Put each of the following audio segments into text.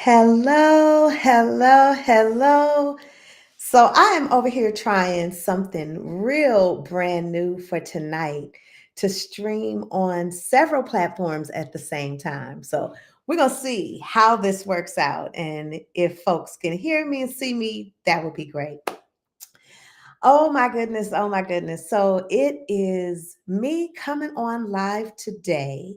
Hello, hello, hello. So I am over here trying something real brand new for tonight to stream on several platforms at the same time. So we're going to see how this works out. And if folks can hear me and see me, that would be great. Oh my goodness. Oh my goodness. So it is me coming on live today,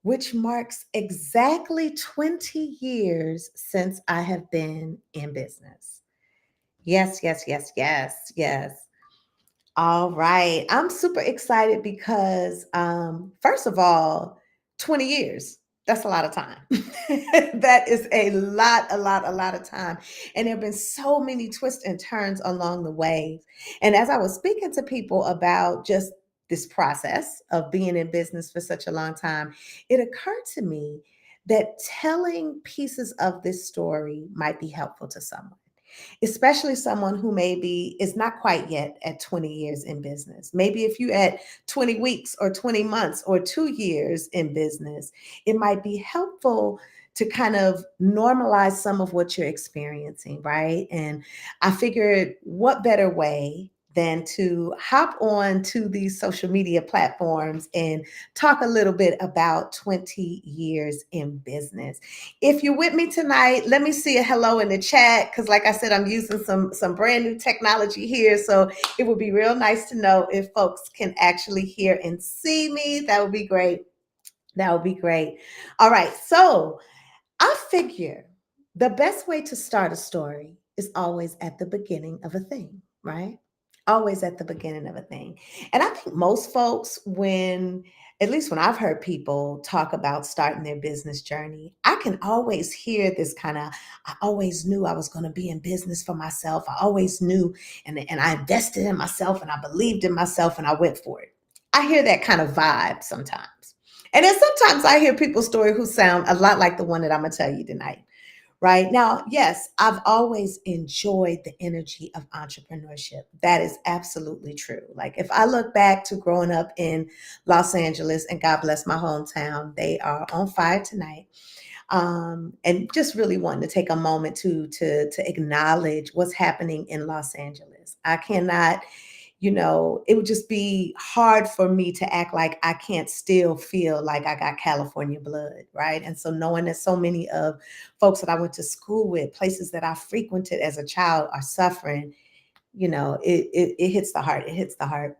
which marks exactly 20 years since I have been in business. Yes, yes, yes, yes, yes. All right. I'm super excited because, first of all, 20 years. That's a lot of time. That is a lot of time. And there have been so many twists and turns along the way. And as I was speaking to people about just this process of being in business for such a long time, it occurred to me that telling pieces of this story might be helpful to someone, especially someone who maybe is not quite yet at 20 years in business. Maybe if you at 20 weeks or 20 months or 2 years in business, it might be helpful to kind of normalize some of what you're experiencing, right? And I figured what better way than to hop on to these social media platforms and talk a little bit about 20 years in business. If you're with me tonight, let me see a hello in the chat because, like I said, I'm using some brand new technology here. So it would be real nice to know if folks can actually hear and see me. That would be great. That would be great. All right. So I figure the best way to start a story is always at the beginning of a thing, right? Always at the beginning of a thing. And I think most folks, at least when I've heard people talk about starting their business journey, I can always hear this kind of, I always knew I was going to be in business for myself. I always knew, and I invested in myself and I believed in myself and I went for it. I hear that kind of vibe sometimes. And then sometimes I hear people's story who sound a lot like the one that I'm going to tell you tonight. Right now, yes, I've always enjoyed the energy of entrepreneurship. That is absolutely true. Like, if I look back to growing up in Los Angeles, and God bless my hometown, they are on fire tonight. And just really wanting to take a moment to acknowledge what's happening in Los Angeles. I cannot, it would just be hard for me to act like I can't still feel like I got California blood, right? And so knowing that so many of folks that I went to school with, places that I frequented as a child are suffering, it hits the heart. It hits the heart.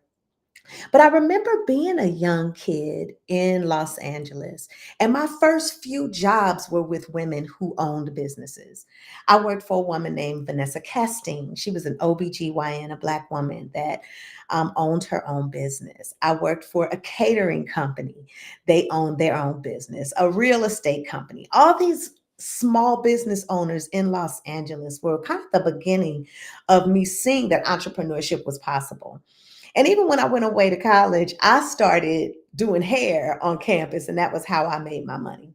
But I remember being a young kid in Los Angeles, and my first few jobs were with women who owned businesses. I worked for a woman named Vanessa Castine. She was an OBGYN, a Black woman that owned her own business. I worked for a catering company. They owned their own business, a real estate company. All these small business owners in Los Angeles were kind of the beginning of me seeing that entrepreneurship was possible. And even when I went away to college, I started doing hair on campus, and that was how I made my money.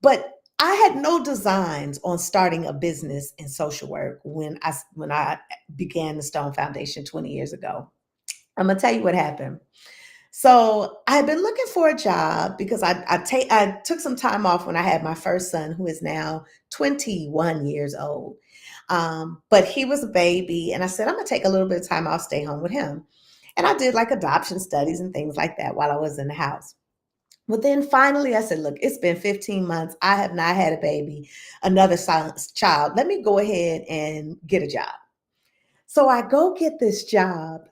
But I had no designs on starting a business in social work when I began the Stone Foundation 20 years ago. I'm gonna tell you what happened. So I had been looking for a job because I took some time off when I had my first son, who is now 21 years old. But he was a baby, and I said I'm gonna take a little bit of time off, stay home with him. And I did like adoption studies and things like that while I was in the house. Well, then finally I said, look, it's been 15 months. I have not had a baby, another child. Let me go ahead and get a job. So I go get this job.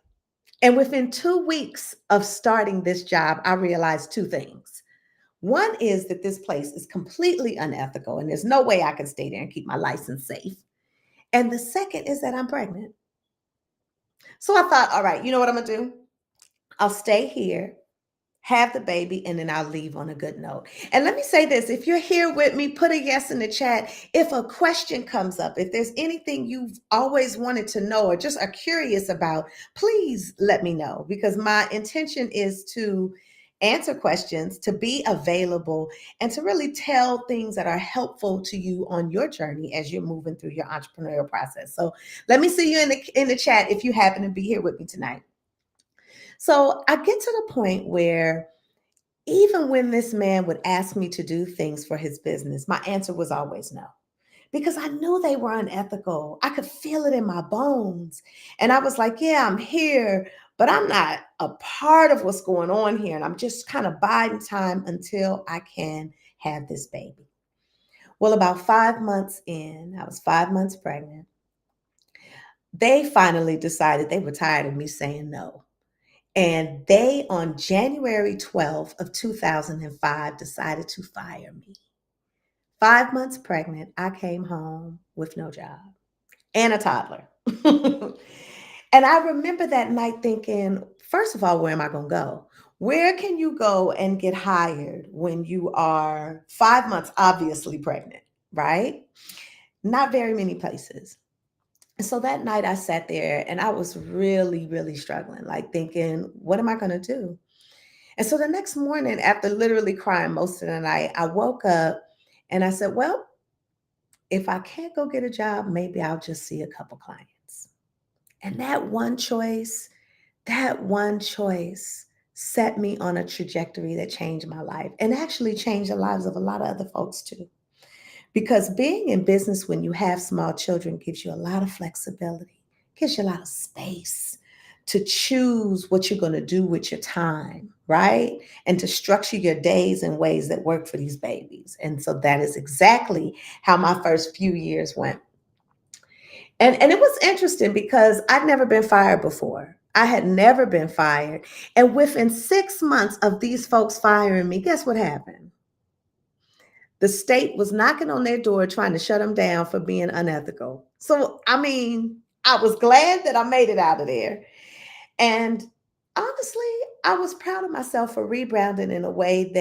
And within 2 weeks of starting this job, I realized two things. One is that this place is completely unethical and there's no way I can stay there and keep my license safe. And the second is that I'm pregnant. So I thought, all right, you know what I'm going to do? I'll stay here, have the baby, and then I'll leave on a good note. And let me say this, if you're here with me, put a yes in the chat. If a question comes up, if there's anything you've always wanted to know or just are curious about, please let me know, because my intention is to answer questions, to be available, and to really tell things that are helpful to you on your journey as you're moving through your entrepreneurial process. So let me see you in the chat if you happen to be here with me tonight. So I get to the point where even when this man would ask me to do things for his business, my answer was always no. because I knew they were unethical. I could feel it in my bones. And I was like, yeah, I'm here, but I'm not a part of what's going on here. And I'm just kind of biding time until I can have this baby. Well, about 5 months in, I was 5 months pregnant. They finally decided they were tired of me saying no. And they, on January 12th of 2005, decided to fire me. 5 months pregnant, I came home with no job and a toddler. And I remember that night thinking, first of all, where am I going to go? Where can you go and get hired when you are 5 months obviously pregnant, right? Not very many places. And so that night I sat there and I was really, really struggling, like thinking, what am I going to do? And so the next morning, after literally crying most of the night, I woke up and I said, well, if I can't go get a job, maybe I'll just see a couple clients. And that one choice set me on a trajectory that changed my life and actually changed the lives of a lot of other folks too. Because being in business when you have small children gives you a lot of flexibility, gives you a lot of space to choose what you're going to do with your time, right? And to structure your days in ways that work for these babies. And so that is exactly how my first few years went. And it was interesting because I'd never been fired before. I had never been fired. And within 6 months of these folks firing me, guess what happened? The state was knocking on their door trying to shut them down for being unethical. So, I mean, I was glad that I made it out of there. And honestly, I was proud of myself for rebounding in a way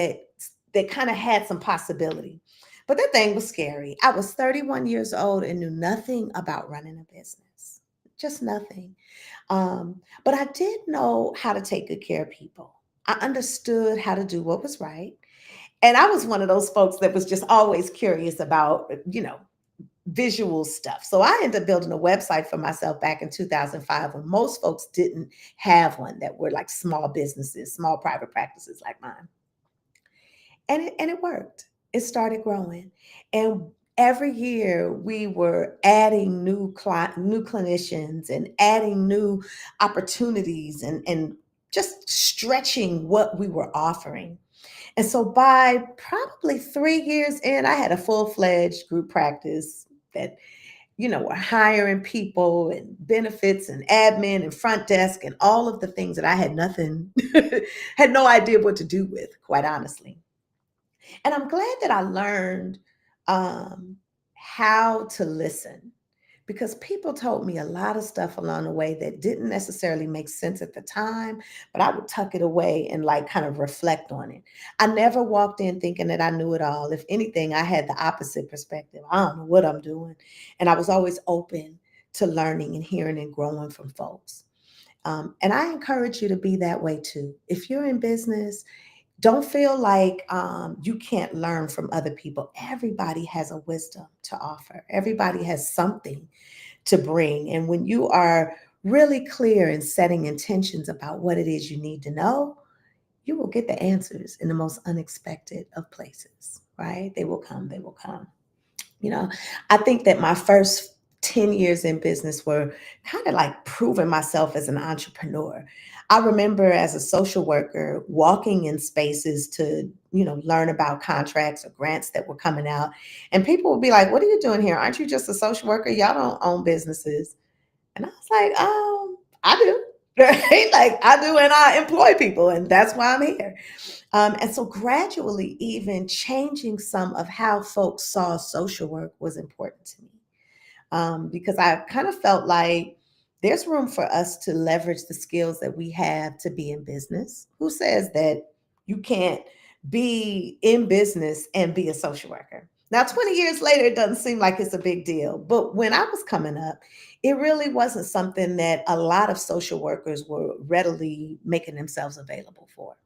that kind of had some possibility. But that thing was scary. I was 31 years old and knew nothing about running a business. Just nothing. But I did know how to take good care of people. I understood how to do what was right. And I was one of those folks that was just always curious about, visual stuff. So I ended up building a website for myself back in 2005 when most folks didn't have one that were like small businesses, small private practices like mine. And it worked. It started growing. And every year we were adding new clinicians and adding new opportunities and just stretching what we were offering. And so by probably 3 years in, I had a full-fledged group practice that, were hiring people and benefits and admin and front desk and all of the things that I had nothing, had no idea what to do with, quite honestly. And I'm glad that I learned um, how to listen because people told me a lot of stuff along the way that didn't necessarily make sense at the time, but I would tuck it away and like kind of reflect on it. I never walked in thinking that I knew it all. If anything, I had the opposite perspective. I don't know what I'm doing. And I was always open to learning and hearing and growing from folks. And I encourage you to be that way too. If you're in business, don't feel like you can't learn from other people. Everybody has a wisdom to offer, everybody has something to bring. And when you are really clear in setting intentions about what it is you need to know, you will get the answers in the most unexpected of places, right? They will come, they will come. You know, I think that my first 10 years in business were kind of like proving myself as an entrepreneur. I remember as a social worker walking in spaces to, learn about contracts or grants that were coming out. And people would be like, what are you doing here? Aren't you just a social worker? Y'all don't own businesses. And I was like, I do. Right? Like I do, and I employ people, and that's why I'm here. And so gradually, even changing some of how folks saw social work was important to me because I kind of felt like there's room for us to leverage the skills that we have to be in business. Who says that you can't be in business and be a social worker? Now, 20 years later, it doesn't seem like it's a big deal. But when I was coming up, it really wasn't something that a lot of social workers were readily making themselves available for.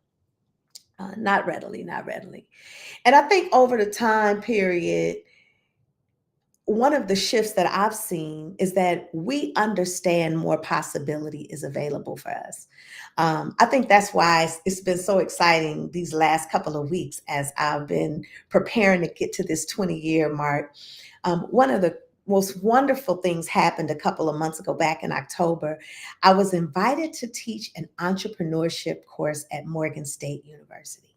Not readily, not readily. And I think over the time period, one of the shifts that I've seen is that we understand more possibility is available for us. I think that's why it's been so exciting these last couple of weeks as I've been preparing to get to this 20-year mark. One of the most wonderful things happened a couple of months ago, back in October. I was invited to teach an entrepreneurship course at Morgan State University.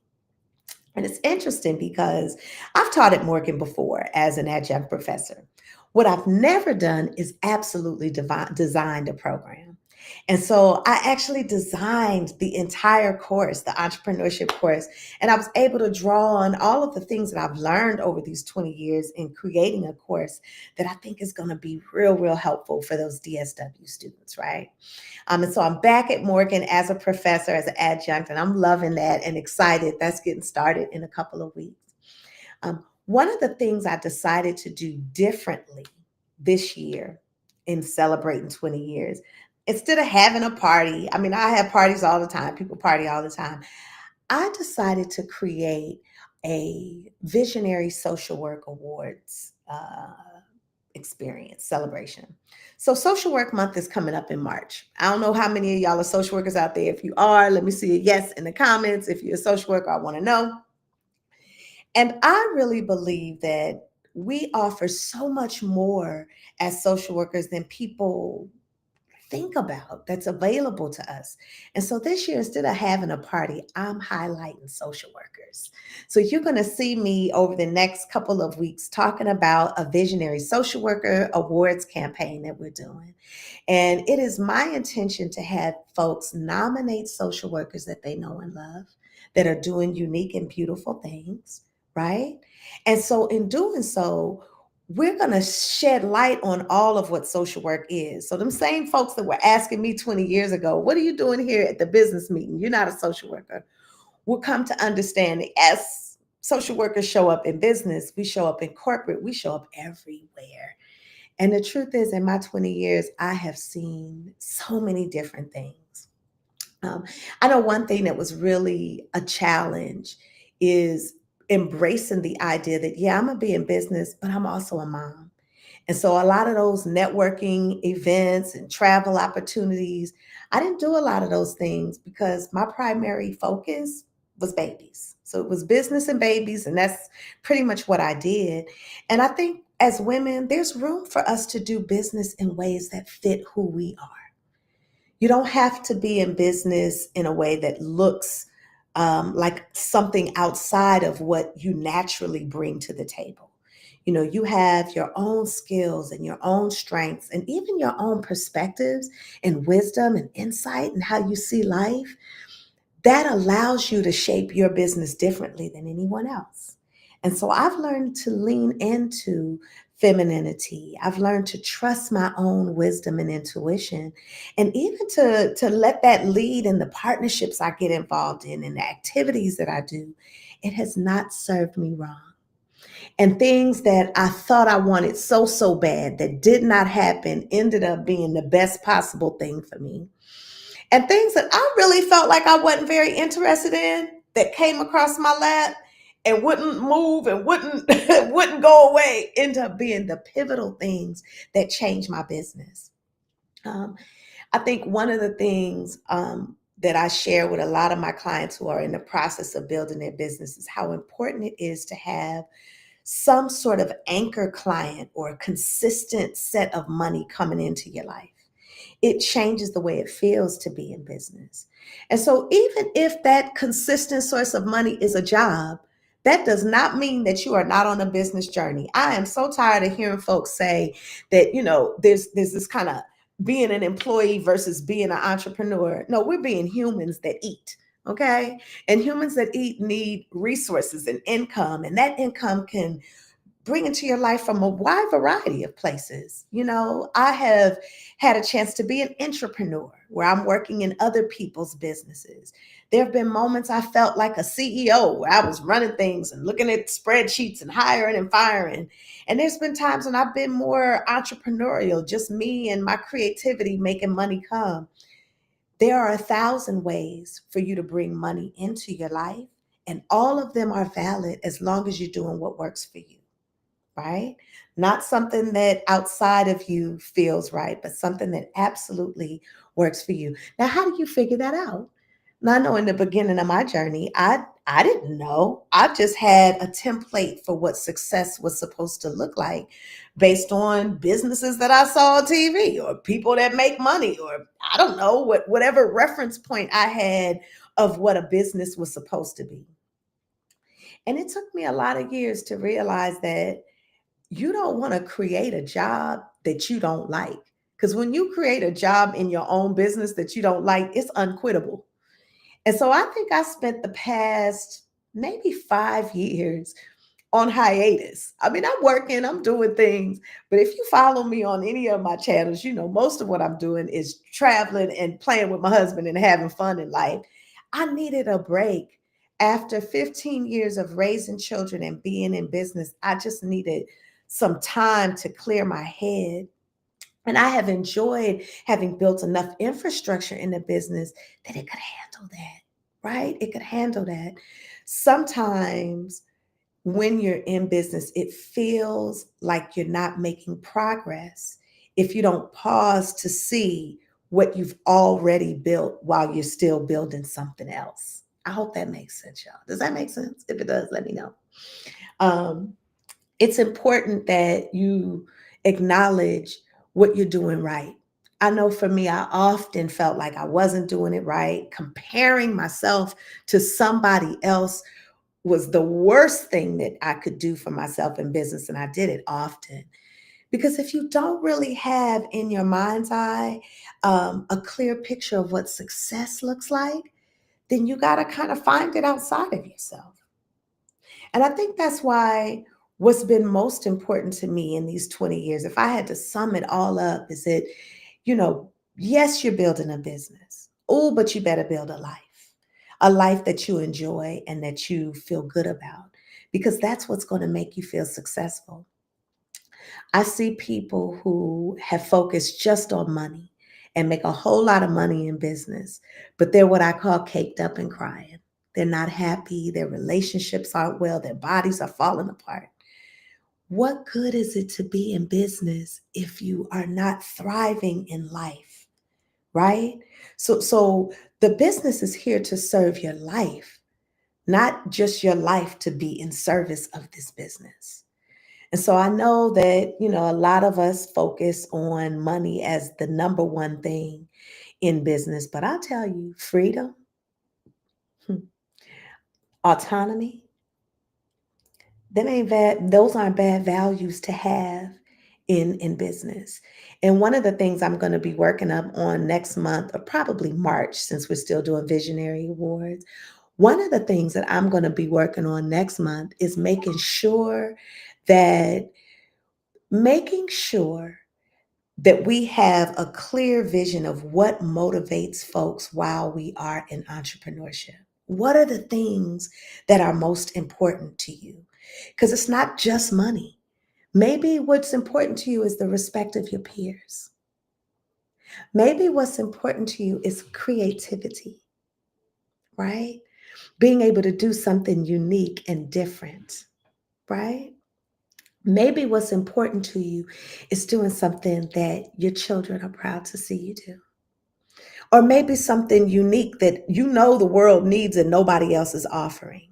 And it's interesting because I've taught at Morgan before as an adjunct professor. What I've never done is absolutely designed a program. And so I actually designed the entire course, the entrepreneurship course, and I was able to draw on all of the things that I've learned over these 20 years in creating a course that I think is going to be real, real helpful for those DSW students, right? And so I'm back at Morgan as a professor, as an adjunct, and I'm loving that and excited. That's getting started in a couple of weeks. One of the things I decided to do differently this year in celebrating 20 years, instead of having a party, I mean, I have parties all the time, people party all the time. I decided to create a Visionary Social Work Awards experience celebration. So Social Work Month is coming up in March. I don't know how many of y'all are social workers out there. If you are, let me see a yes in the comments. If you're a social worker, I want to know. And I really believe that we offer so much more as social workers than people think about that's available to us. And so this year, instead of having a party, I'm highlighting social workers. So you're going to see me over the next couple of weeks talking about a Visionary Social Worker Awards campaign that we're doing. And it is my intention to have folks nominate social workers that they know and love, that are doing unique and beautiful things, right? And so in doing so, we're going to shed light on all of what social work is. So them same folks that were asking me 20 years ago, what are you doing here at the business meeting? You're not a social worker. Will come to understand that as social workers show up in business, we show up in corporate, we show up everywhere. And the truth is, in my 20 years, I have seen so many different things. Um, I know one thing that was really a challenge is embracing the idea that, yeah, I'm going to be in business, but I'm also a mom. And so a lot of those networking events and travel opportunities, I didn't do a lot of those things because my primary focus was babies. So it was business and babies, and that's pretty much what I did. And I think as women, there's room for us to do business in ways that fit who we are. You don't have to be in business in a way that looks like something outside of what you naturally bring to the table. You know, you have your own skills and your own strengths and even your own perspectives and wisdom and insight and how you see life that allows you to shape your business differently than anyone else. And so I've learned to lean into femininity. I've learned to trust my own wisdom and intuition, and even to let that lead in the partnerships I get involved in and the activities that I do. It has not served me wrong. And things that I thought I wanted so, so bad that did not happen ended up being the best possible thing for me. And things that I really felt like I wasn't very interested in that came across my lap and wouldn't move and wouldn't wouldn't go away end up being the pivotal things that changed my business. Um, I think one of the things that I share with a lot of my clients who are in the process of building their business is how important it is to have some sort of anchor client or a consistent set of money coming into your life. It changes the way it feels to be in business. And so, even if that consistent source of money is a job, that does not mean that you are not on a business journey. I am so tired of hearing folks say that, there's this kind of being an employee versus being an entrepreneur. No, we're being humans that eat. Okay. And humans that eat need resources and income, and that income can bring into your life from a wide variety of places. I have had a chance to be an entrepreneur where I'm working in other people's businesses. There have been moments I felt like a CEO where I was running things and looking at spreadsheets and hiring and firing. And there's been times when I've been more entrepreneurial, just me and my creativity making money come. There are 1,000 ways for you to bring money into your life, and all of them are valid as long as you're doing what works for you, right? not something that outside of you feels right, but something that absolutely works for you. Now, how do you figure that out? Now, I know in the beginning of my journey, I didn't know. I just had a template for what success was supposed to look like based on businesses that I saw on TV or people that make money or I don't know whatever reference point I had of what a business was supposed to be. And it took me a lot of years to realize that you don't want to create a job that you don't like. Because when you create a job in your own business that you don't like, it's unquittable. And so I think I spent the past maybe 5 years on hiatus. I mean, I'm working, I'm doing things, but if you follow me on any of my channels, you know, most of what I'm doing is traveling and playing with my husband and having fun in life. I needed a break. After 15 years of raising children and being in business, I just needed some time to clear my head. And I have enjoyed having built enough infrastructure in the business that it could handle that, right? It could handle that. Sometimes when you're in business, it feels like you're not making progress if you don't pause to see what you've already built while you're still building something else. I hope that makes sense, y'all. Does that make sense? If it does, let me know. Um, it's important that you acknowledge what you're doing right. I know for me, I often felt like I wasn't doing it right. Comparing myself to somebody else was the worst thing that I could do for myself in business. And I did it often. Because if you don't really have in your mind's eye a clear picture of what success looks like, then you got to kind of find it outside of yourself. And I think that's why what's been most important to me in these 20 years, if I had to sum it all up, is that, yes, you're building a business. Oh, but you better build a life that you enjoy and that you feel good about, because that's what's going to make you feel successful. I see people who have focused just on money and make a whole lot of money in business, but they're what I call caked up and crying. They're not happy. Their relationships aren't well. Their bodies are falling apart. What good is it to be in business if you are not thriving in life, right? So the business is here to serve your life, not just your life to be in service of this business. And so I know that, a lot of us focus on money as the number one thing in business, but I'll tell you, freedom, hmm, autonomy, those aren't bad values to have in business. And one of the things I'm going to be working up on next month, or probably March, since we're still doing visionary awards, one of the things that I'm going to be working on next month is that making sure that we have a clear vision of what motivates folks while we are in entrepreneurship. What are the things that are most important to you? Because it's not just money. Maybe what's important to you is the respect of your peers. Maybe what's important to you is creativity, right? Being able to do something unique and different, right? Maybe what's important to you is doing something that your children are proud to see you do. Or maybe something unique that the world needs and nobody else is offering.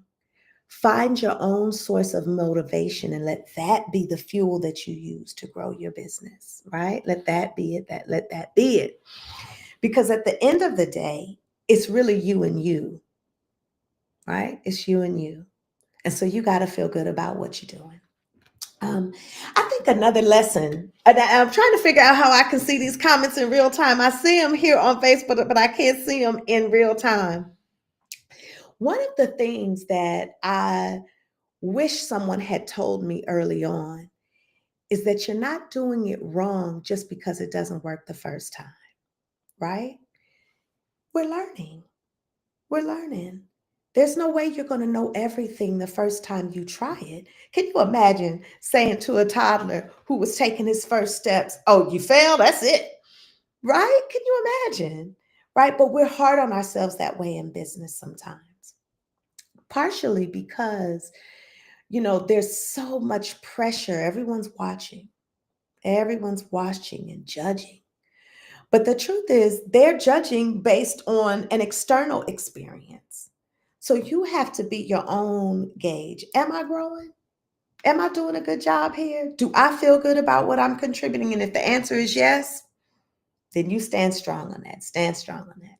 Find your own source of motivation and let that be the fuel that you use to grow your business, right? Let that be it. Let that be it. Because at the end of the day, it's really you and you, right? It's you and you. And so you got to feel good about what you're doing. Um, I think another lesson, and I'm trying to figure out how I can see these comments in real time. I see them here on Facebook, but I can't see them in real time. One of the things that I wish someone had told me early on is that you're not doing it wrong just because it doesn't work the first time, right? We're learning. We're learning. There's no way you're going to know everything the first time you try it. Can you imagine saying to a toddler who was taking his first steps, "Oh, you failed? That's it." Right? Can you imagine? Right? But we're hard on ourselves that way in business sometimes. Partially because There's so much pressure. Everyone's watching and judging. But the truth is, they're judging based on an external experience. So you have to be your own gauge. Am I growing? Am I doing a good job here? Do I feel good about what I'm contributing? And if the answer is yes, then you stand strong on that. Stand strong on that.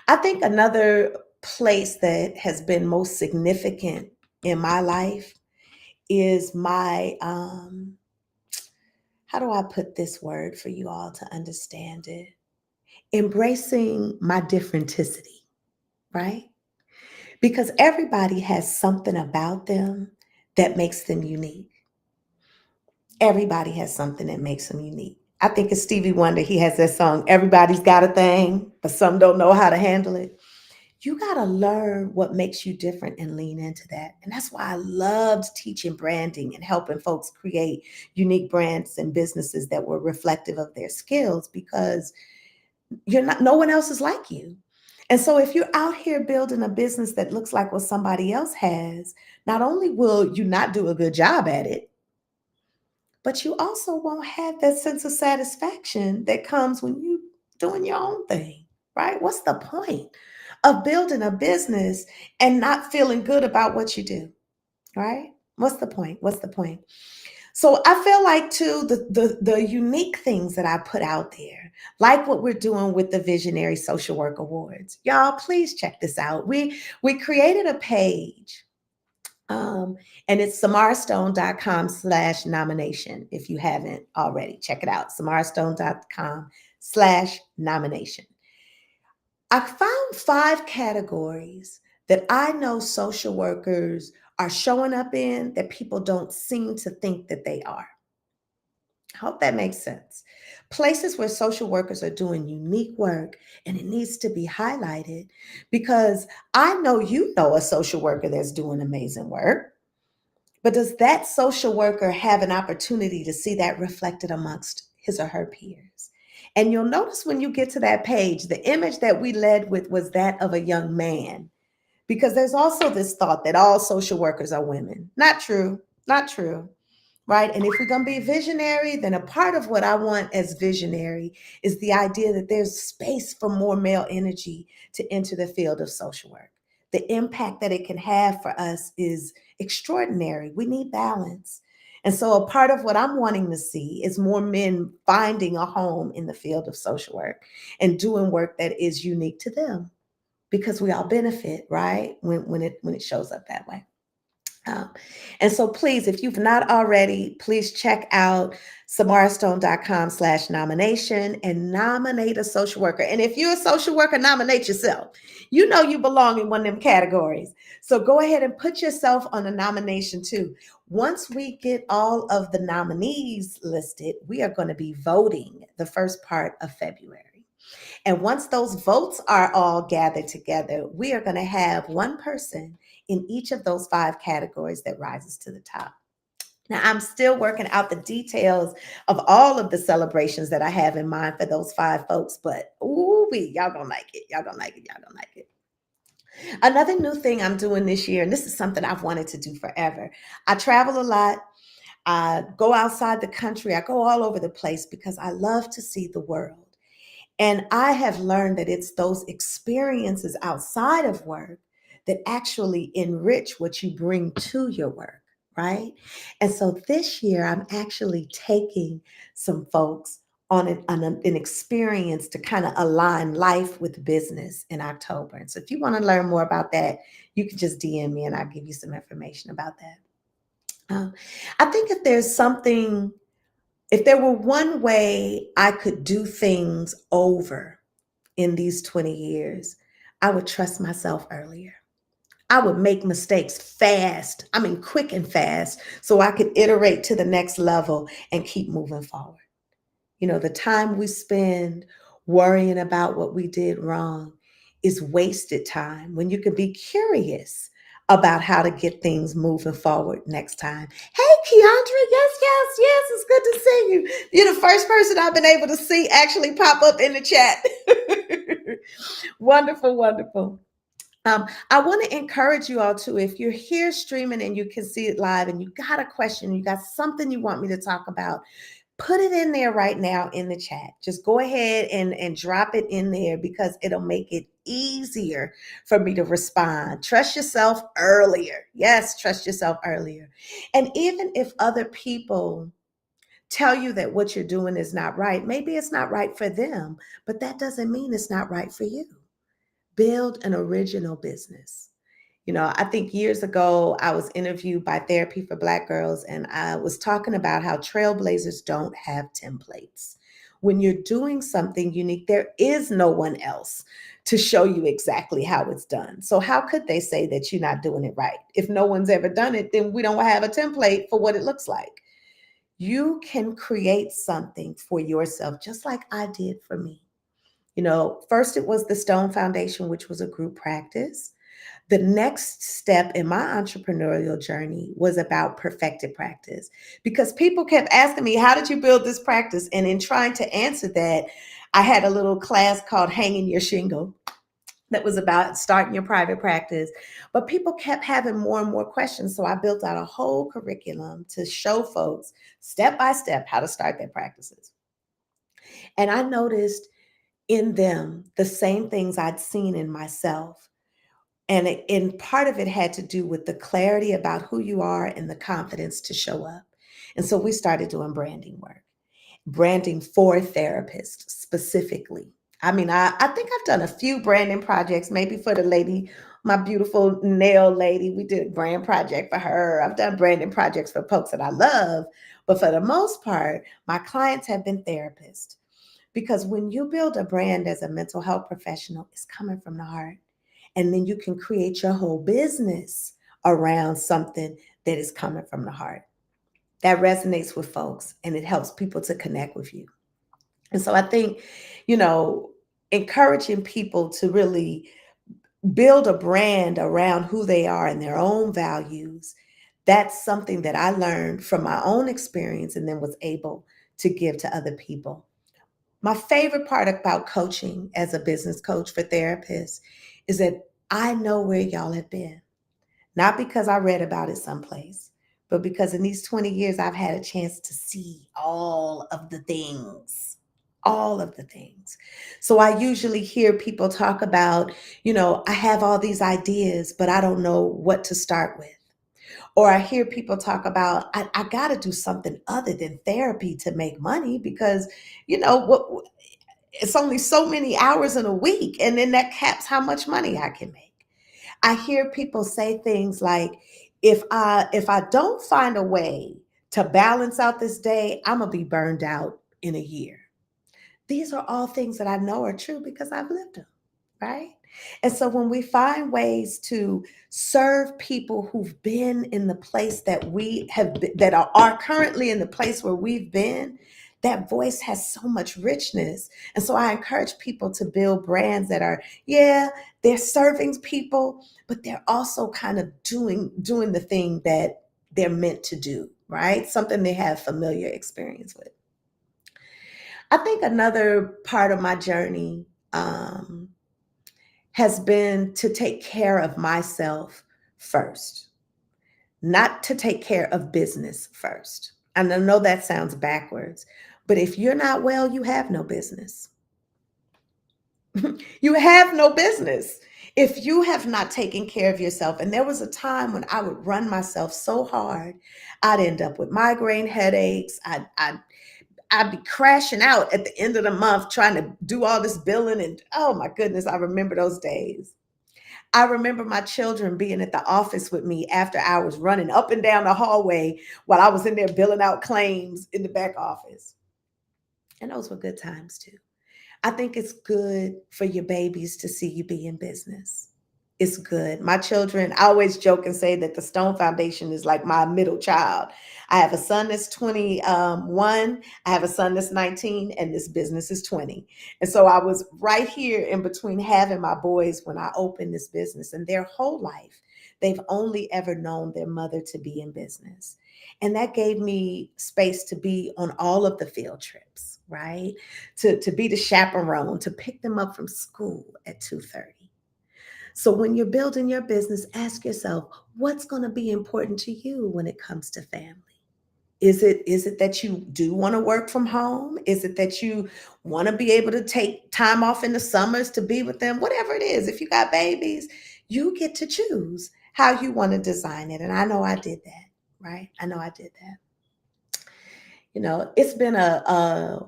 I think another place that has been most significant in my life is my, how do I put this word for you all to understand it? Embracing my differenticity, right? Because everybody has something about them that makes them unique. Everybody has something that makes them unique. I think it's Stevie Wonder. He has that song, Everybody's Got a Thing, but some don't know how to handle it. You got to learn what makes you different and lean into that. And that's why I loved teaching branding and helping folks create unique brands and businesses that were reflective of their skills, because no one else is like you. And so if you're out here building a business that looks like what somebody else has, not only will you not do a good job at it, but you also won't have that sense of satisfaction that comes when you doing your own thing, right? What's the point of building a business and not feeling good about what you do, right? What's the point? What's the point? So I feel like too, the unique things that I put out there, like what we're doing with the Visionary Social Work Awards. Y'all, please check this out. We created a page, and it's samarastone.com/nomination. If you haven't already, check it out. samarastone.com/nomination. I found 5 categories that I know social workers are showing up in that people don't seem to think that they are. I hope that makes sense. Places where social workers are doing unique work, and it needs to be highlighted, because I know you know a social worker that's doing amazing work, but does that social worker have an opportunity to see that reflected amongst his or her peers? And you'll notice when you get to that page, the image that we led with was that of a young man, because there's also this thought that all social workers are women. Not true, not true, right? And if we're going to be visionary, then a part of what I want as visionary is the idea that there's space for more male energy to enter the field of social work. The impact that it can have for us is extraordinary. We need balance. And so a part of what I'm wanting to see is more men finding a home in the field of social work and doing work that is unique to them, because we all benefit, right? When it shows up that way. And so please, if you've not already, please check out samarastone.com/nomination and nominate a social worker. And if you're a social worker, nominate yourself. You know you belong in one of them categories. So go ahead and put yourself on a nomination too. Once we get all of the nominees listed, we are going to be voting the first part of February. And once those votes are all gathered together, we are going to have one person in each of those 5 categories that rises to the top. Now, I'm still working out the details of all of the celebrations that I have in mind for those 5 folks, but y'all gonna like it. Y'all gonna like it. Y'all gonna like it. Another new thing I'm doing this year, and this is something I've wanted to do forever. I travel a lot. I go outside the country. I go all over the place because I love to see the world. And I have learned that it's those experiences outside of work that actually enrich what you bring to your work, right? And so this year, I'm actually taking some folks on an experience to kind of align life with business in October. And so if you want to learn more about that, you can just DM me and I'll give you some information about that. I think if there were one way I could do things over in these 20 years, I would trust myself earlier. I would make mistakes fast, I mean, quick and fast, so I could iterate to the next level and keep moving forward. The time we spend worrying about what we did wrong is wasted time when you could be curious about how to get things moving forward next time. Hey, Keandra, yes, yes, yes, it's good to see you. You're the first person I've been able to see actually pop up in the chat. Wonderful, wonderful. I want to encourage you all to, if you're here streaming and you can see it live and you got a question, you got something you want me to talk about, put it in there right now in the chat. Just go ahead and drop it in there because it'll make it easier for me to respond. Trust yourself earlier. Yes, trust yourself earlier. And even if other people tell you that what you're doing is not right, maybe it's not right for them, but that doesn't mean it's not right for you. Build an original business. I think years ago, I was interviewed by Therapy for Black Girls, and I was talking about how trailblazers don't have templates. When you're doing something unique, there is no one else to show you exactly how it's done. So, how could they say that you're not doing it right? If no one's ever done it, then we don't have a template for what it looks like. You can create something for yourself, just like I did for me. First it was the Stone Foundation, which was a group practice. The next step in my entrepreneurial journey was about perfected practice because people kept asking me, how did you build this practice? And in trying to answer that, I had a little class called Hanging Your Shingle that was about starting your private practice. But people kept having more and more questions. So I built out a whole curriculum to show folks step by step how to start their practices. And I noticed in them the same things I'd seen in myself. And part of it had to do with the clarity about who you are and the confidence to show up. And so we started doing branding work, branding for therapists specifically. I mean, I think I've done a few branding projects, maybe for the lady, my beautiful nail lady. We did a brand project for her. I've done branding projects for folks that I love. But for the most part, my clients have been therapists. Because when you build a brand as a mental health professional, it's coming from the heart. And then you can create your whole business around something that is coming from the heart. That resonates with folks and it helps people to connect with you. And so I think, you know, encouraging people to really build a brand around who they are and their own values, that's something that I learned from my own experience and then was able to give to other people. My favorite part about coaching as a business coach for therapists is that I know where y'all have been. Not because I read about it someplace, but because in these 20 years, I've had a chance to see all of the things, all of the things. So I usually hear people talk about, I have all these ideas, but I don't know what to start with. Or I hear people talk about, I got to do something other than therapy to make money because, what it's only so many hours in a week. And then that caps how much money I can make. I hear people say things like, if I don't find a way to balance out this day, I'm gonna be burned out in a year. These are all things that I know are true because I've lived them, right? And so when we find ways to serve people who've been in the place that we have been, that are currently in the place where we've been, that voice has so much richness. And so I encourage people to build brands that are, yeah, they're serving people, but they're also kind of doing the thing that they're meant to do, right? Something they have familiar experience with. I think another part of my journey has been to take care of myself first, not to take care of business first. And I know that sounds backwards, but if you're not well, you have no business. You have no business. If you have not taken care of yourself, and there was a time when I would run myself so hard, I'd end up with migraine headaches. I'd be crashing out at the end of the month trying to do all this billing. And oh my goodness, I remember those days. I remember my children being at the office with me after hours, running up and down the hallway while I was in there billing out claims in the back office. And those were good times too. I think it's good for your babies to see you be in business. It's good. My children, I always joke and say that the Stone Foundation is like my middle child. I have a son that's 21, I have a son that's 19, and this business is 20. And so I was right here in between having my boys when I opened this business, and their whole life, they've only ever known their mother to be in business. And that gave me space to be on all of the field trips, right? To be the chaperone, to pick them up from school at 2:30, So when you're building your business, ask yourself, what's going to be important to you when it comes to family? Is it that you do want to work from home? Is it that you want to be able to take time off in the summers to be with them? Whatever it is, if you got babies, you get to choose how you want to design it. And I know I did that, right? I know I did that. It's been a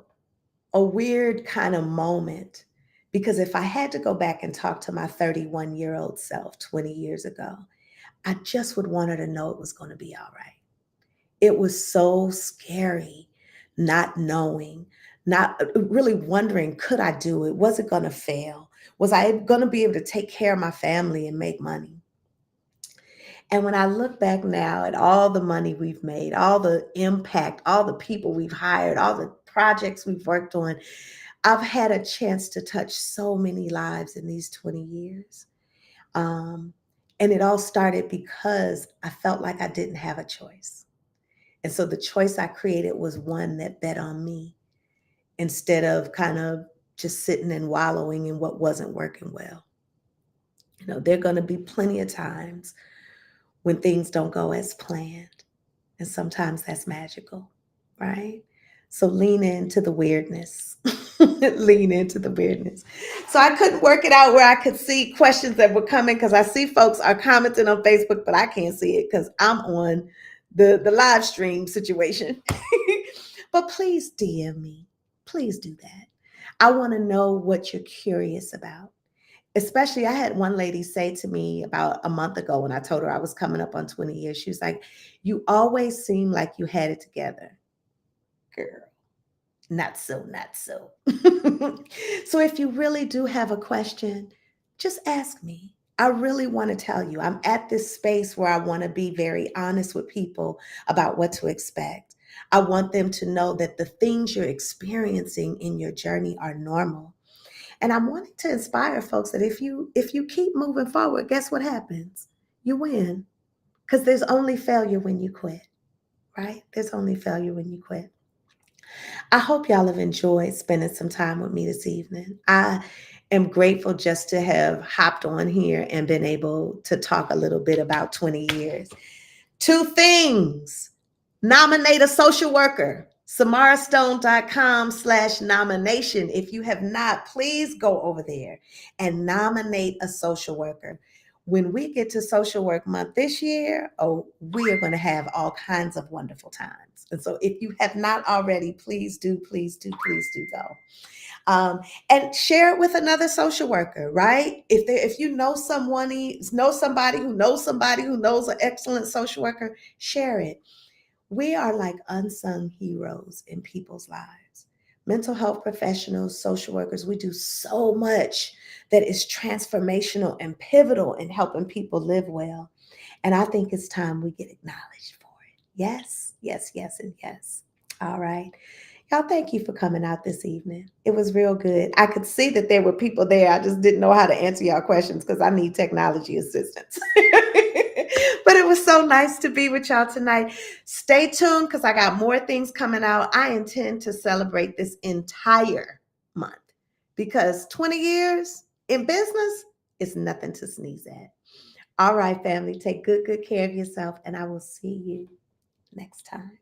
weird kind of moment because if I had to go back and talk to my 31-year-old self 20 years ago, I just would want her to know it was going to be all right. It was so scary not knowing, not really wondering, could I do it? Was it going to fail? Was I going to be able to take care of my family and make money? And when I look back now at all the money we've made, all the impact, all the people we've hired, all the projects we've worked on, I've had a chance to touch so many lives in these 20 years. Um, and it all started because I felt like I didn't have a choice. And so the choice I created was one that bet on me instead of kind of just sitting and wallowing in what wasn't working well. There are going to be plenty of times when things don't go as planned. And sometimes that's magical, right? So lean into the weirdness. Lean into the weirdness. So I couldn't work it out where I could see questions that were coming because I see folks are commenting on Facebook, but I can't see it because I'm on the live stream situation. But please DM me. Please do that. I want to know what you're curious about. Especially, I had one lady say to me about a month ago when I told her I was coming up on 20 years. She was like, "You always seem like you had it together." Girl, not so, not so. So if you really do have a question, just ask me. I really want to tell you. I'm at this space where I want to be very honest with people about what to expect. I want them to know that the things you're experiencing in your journey are normal. And I'm wanting to inspire folks that if you keep moving forward, guess what happens? You win. Because there's only failure when you quit, right? There's only failure when you quit. I hope y'all have enjoyed spending some time with me this evening. I am grateful just to have hopped on here and been able to talk a little bit about 20 years. Two things. Nominate a social worker. SamaraStone.com/nomination. If you have not, please go over there and nominate a social worker. When we get to Social Work Month this year, oh, we are going to have all kinds of wonderful times. And so if you have not already, please do, please do, please do go. And share it with another social worker, right? If you know someone, know somebody who knows somebody who knows an excellent social worker, share it. We are like unsung heroes in people's lives. Mental health professionals, social workers, we do so much that is transformational and pivotal in helping people live well. And I think it's time we get acknowledged for it. Yes, yes, yes, and yes. All right. Y'all, thank you for coming out this evening. It was real good. I could see that there were people there. I just didn't know how to answer y'all questions because I need technology assistance. But it was so nice to be with y'all tonight. Stay tuned because I got more things coming out. I intend to celebrate this entire month because 20 years in business is nothing to sneeze at. All right, family, take good care of yourself, and I will see you next time.